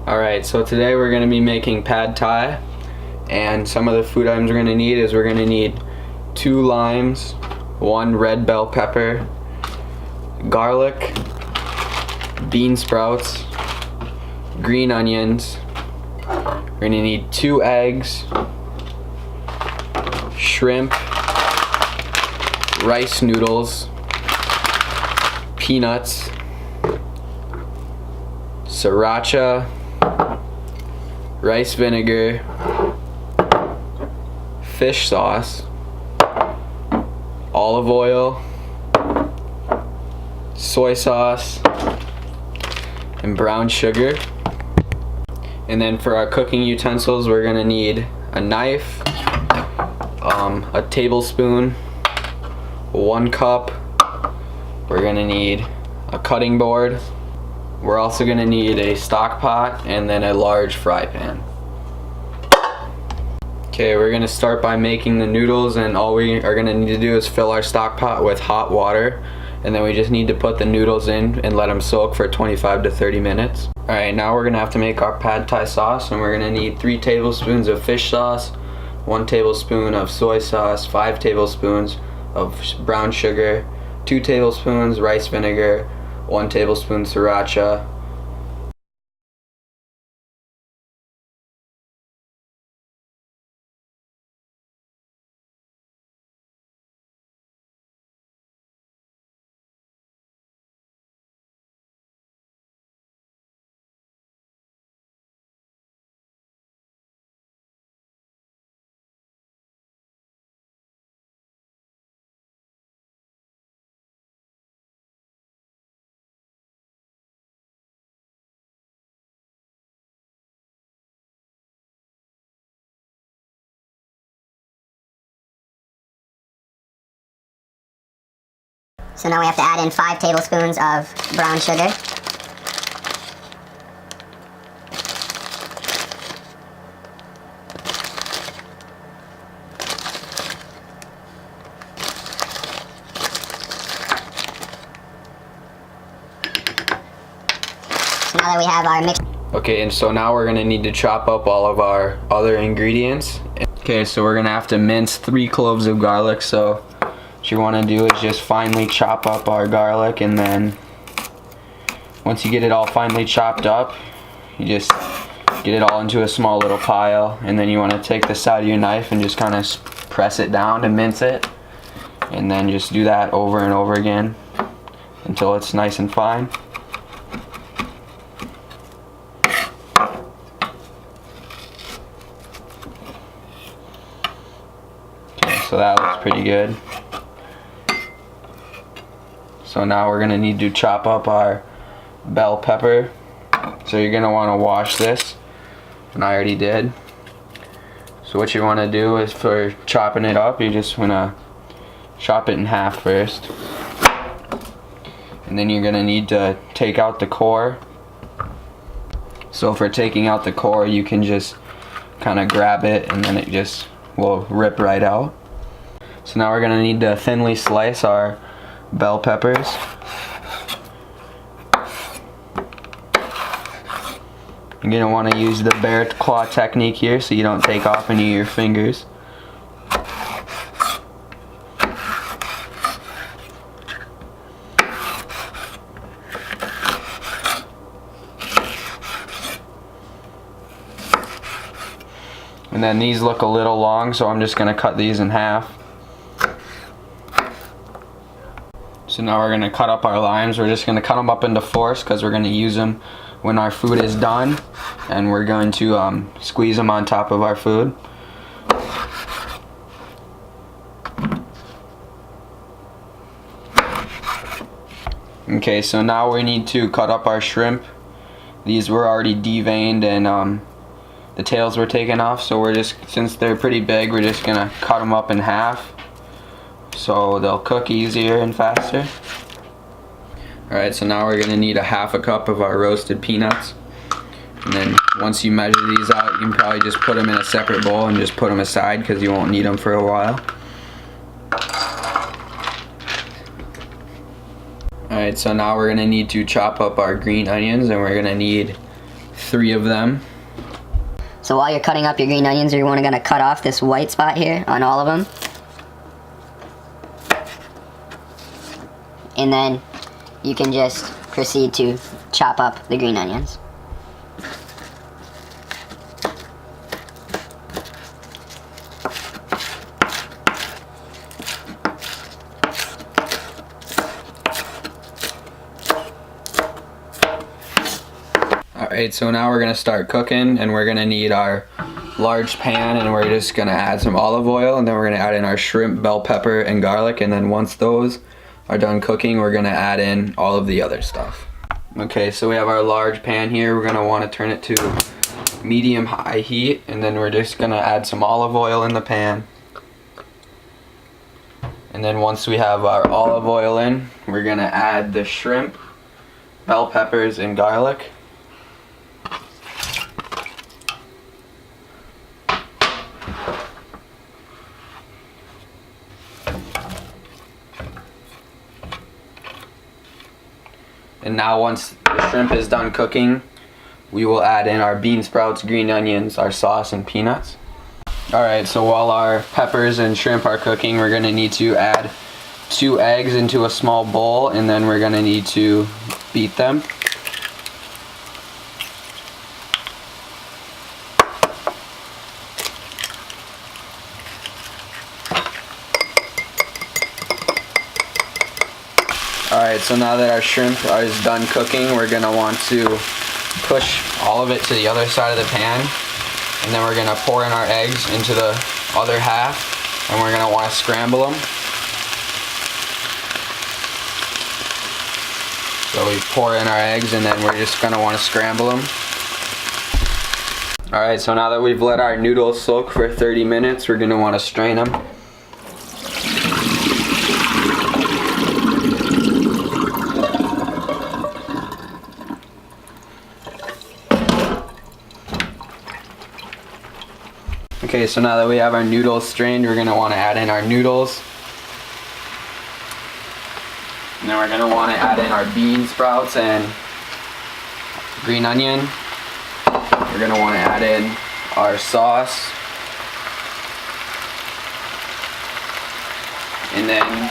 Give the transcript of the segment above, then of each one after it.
Alright, so today we're going to be making pad thai, and some of the food items we're going to need is we're going to need 2 limes, 1 red bell pepper, garlic, bean sprouts, green onions, we're going to need 2 eggs, shrimp, rice noodles, peanuts, sriracha, rice vinegar, fish sauce, olive oil, soy sauce, and brown sugar. And then for our cooking utensils, we're gonna need a knife, a tablespoon, 1 cup. We're gonna need a cutting board. We're also gonna need a stock pot and then a large fry pan. Okay, we're gonna start by making the noodles, and all we are gonna need to do is fill our stock pot with hot water, and then we just need to put the noodles in and let them soak for 25 to 30 minutes. Alright, now we're gonna have to make our pad thai sauce, and we're gonna need 3 tablespoons of fish sauce, 1 tablespoon of soy sauce, 5 tablespoons of brown sugar, 2 tablespoons rice vinegar, 1 tablespoon sriracha, So now we have to add in 5 tablespoons of brown sugar. So now that we have our mix. Okay, and so now we're gonna need to chop up all of our other ingredients. Okay, so we're gonna have to mince 3 cloves of garlic. So what you want to do is just finely chop up our garlic, and then once you get it all finely chopped up, you just get it all into a small little pile, and then you want to take the side of your knife and just kind of press it down to mince it, and then just do that over and over again until it's nice and fine. Okay, so that looks pretty good. So now we're gonna need to chop up our bell pepper. So you're gonna wanna wash this, and I already did. So what you wanna do is, for chopping it up, you just wanna chop it in half first. And then you're gonna need to take out the core. So for taking out the core, you can just kinda grab it, and then it just will rip right out. So now we're gonna need to thinly slice our bell peppers. You're going to want to use the bear claw technique here so you don't take off any of your fingers. And then these look a little long, so I'm just going to cut these in half. So now we're going to cut up our limes. We're just going to cut them up into fours because we're going to use them when our food is done, and we're going to squeeze them on top of our food. Okay, so now we need to cut up our shrimp. These were already deveined, and the tails were taken off, so we're just, since they're pretty big, we're just going to cut them up in half so they'll cook easier and faster. Alright, so now we're going to need a half a cup of our roasted peanuts. And then once you measure these out, you can probably just put them in a separate bowl and just put them aside because you won't need them for a while. Alright, so now we're going to need to chop up our green onions, and we're going to need 3 of them. So while you're cutting up your green onions, you're going to cut off this white spot here on all of them. And then you can just proceed to chop up the green onions. Alright, so now we're going to start cooking, and we're going to need our large pan, and we're just going to add some olive oil, and then we're going to add in our shrimp, bell pepper, and garlic, and then once those are done cooking, we're going to add in all of the other stuff. Okay, so we have our large pan here. We're going to want to turn it to medium-high heat, and then we're just going to add some olive oil in the pan. And then once we have our olive oil in, we're going to add the shrimp, bell peppers, and garlic. And now once the shrimp is done cooking, we will add in our bean sprouts, green onions, our sauce, and peanuts. Alright, so while our peppers and shrimp are cooking, we're going to need to add 2 eggs into a small bowl, and then we're going to need to beat them. Alright, so now that our shrimp is done cooking, we're going to want to push all of it to the other side of the pan, and then we're going to pour in our eggs into the other half, and we're going to want to scramble them. So we pour in our eggs, and then we're just going to want to scramble them. Alright, so now that we've let our noodles soak for 30 minutes, we're going to want to strain them. Okay, so now that we have our noodles strained, we're going to want to add in our noodles. And then we're going to want to add in our bean sprouts and green onion. We're going to want to add in our sauce. And then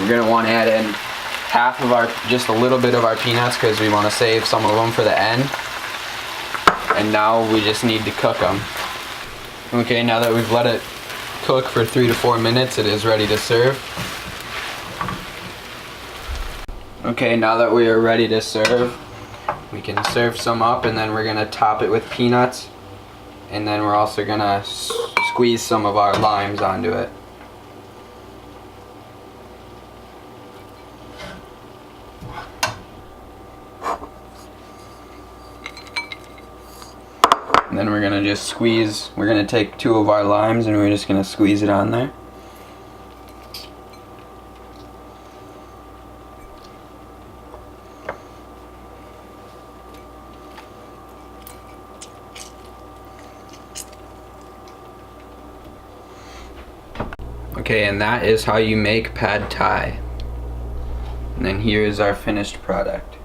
we're going to want to add in just a little bit of our peanuts, because we want to save some of them for the end. And now we just need to cook them. Okay, now that we've let it cook for 3 to 4 minutes, it is ready to serve. Okay, now that we are ready to serve, we can serve some up, and then we're going to top it with peanuts. And then we're also going to squeeze some of our limes onto it. And then we're going to just squeeze, we're going to take 2 of our limes, and we're just going to squeeze it on there. Okay, and that is how you make pad thai. And then here is our finished product.